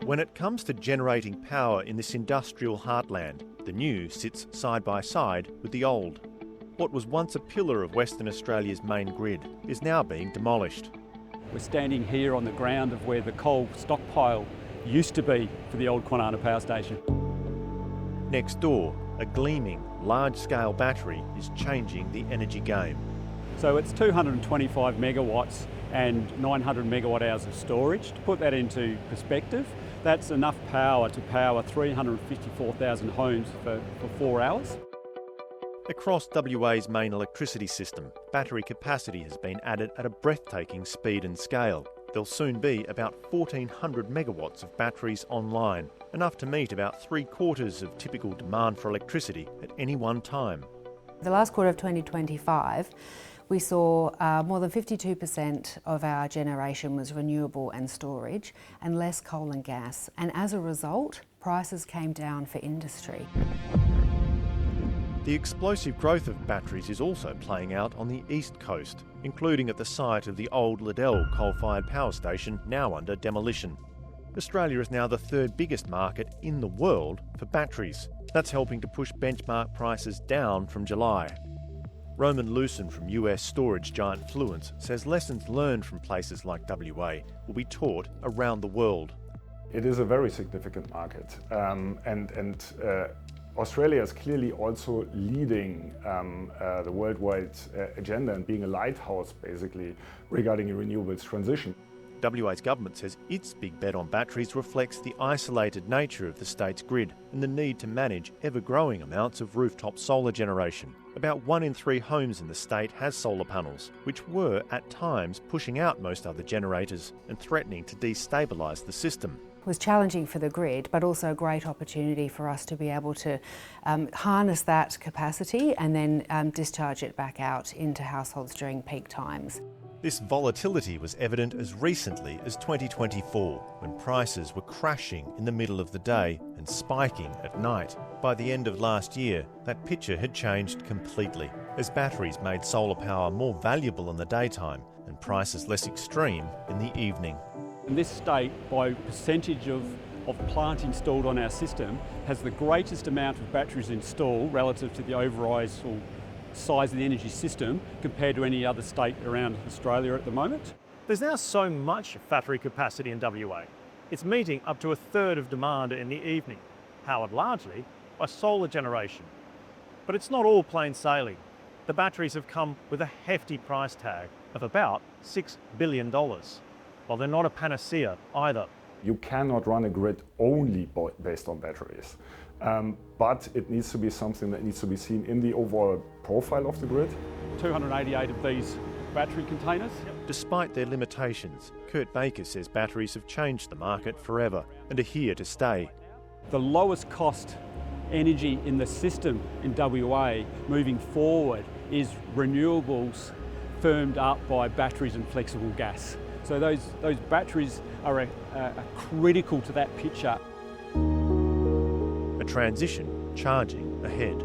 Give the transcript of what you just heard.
When it comes to generating power in this industrial heartland, the new sits side by side with the old. What was once a pillar of Western Australia's main grid is now being demolished. We're standing here on the ground of where the coal stockpile used to be for the old Kwinana power station. Next door, a gleaming, large-scale battery is changing the energy game. So it's 225 megawatts and 900 megawatt hours of storage. To put that into perspective, that's enough power to power 354,000 homes for 4 hours. Across WA's main electricity system, battery capacity has been added at a breathtaking speed and scale. There'll soon be about 1,400 megawatts of batteries online, enough to meet about 3/4 of typical demand for electricity at any one time. The last quarter of 2025, we saw more than 52% of our generation was renewable and storage, and less coal and gas. And as a result, prices came down for industry. The explosive growth of batteries is also playing out on the east coast, including at the site of the old Liddell coal-fired power station, now under demolition. Australia is now the third biggest market in the world for batteries. That's helping to push benchmark prices down from July. Roman Lucen from US storage giant Fluence says lessons learned from places like WA will be taught around the world. It is a very significant market, Australia is clearly also leading the worldwide agenda and being a lighthouse, basically, regarding the renewables transition. WA's government says its big bet on batteries reflects the isolated nature of the state's grid and the need to manage ever-growing amounts of rooftop solar generation. About 1 in 3 homes in the state has solar panels, which were, at times, pushing out most other generators and threatening to destabilise the system. It was challenging for the grid, but also a great opportunity for us to be able to harness that capacity and then discharge it back out into households during peak times. This volatility was evident as recently as 2024, when prices were crashing in the middle of the day and spiking at night. By the end of last year, that picture had changed completely, as batteries made solar power more valuable in the daytime and prices less extreme in the evening. And this state, by percentage of plant installed on our system, has the greatest amount of batteries installed relative to the overall size of the energy system compared to any other state around Australia at the moment. There's now so much battery capacity in WA. It's meeting up to a third of demand in the evening, powered largely by solar generation. But it's not all plain sailing. The batteries have come with a hefty price tag of about $6 billion. Well, they're not a panacea either. You cannot run a grid only based on batteries, but it needs to be something that needs to be seen in the overall profile of the grid. 288 of these battery containers. Despite their limitations, Kurt Baker says batteries have changed the market forever and are here to stay. The lowest cost energy in the system in WA moving forward is renewables firmed up by batteries and flexible gas. So those batteries are critical to that picture. A transition charging ahead.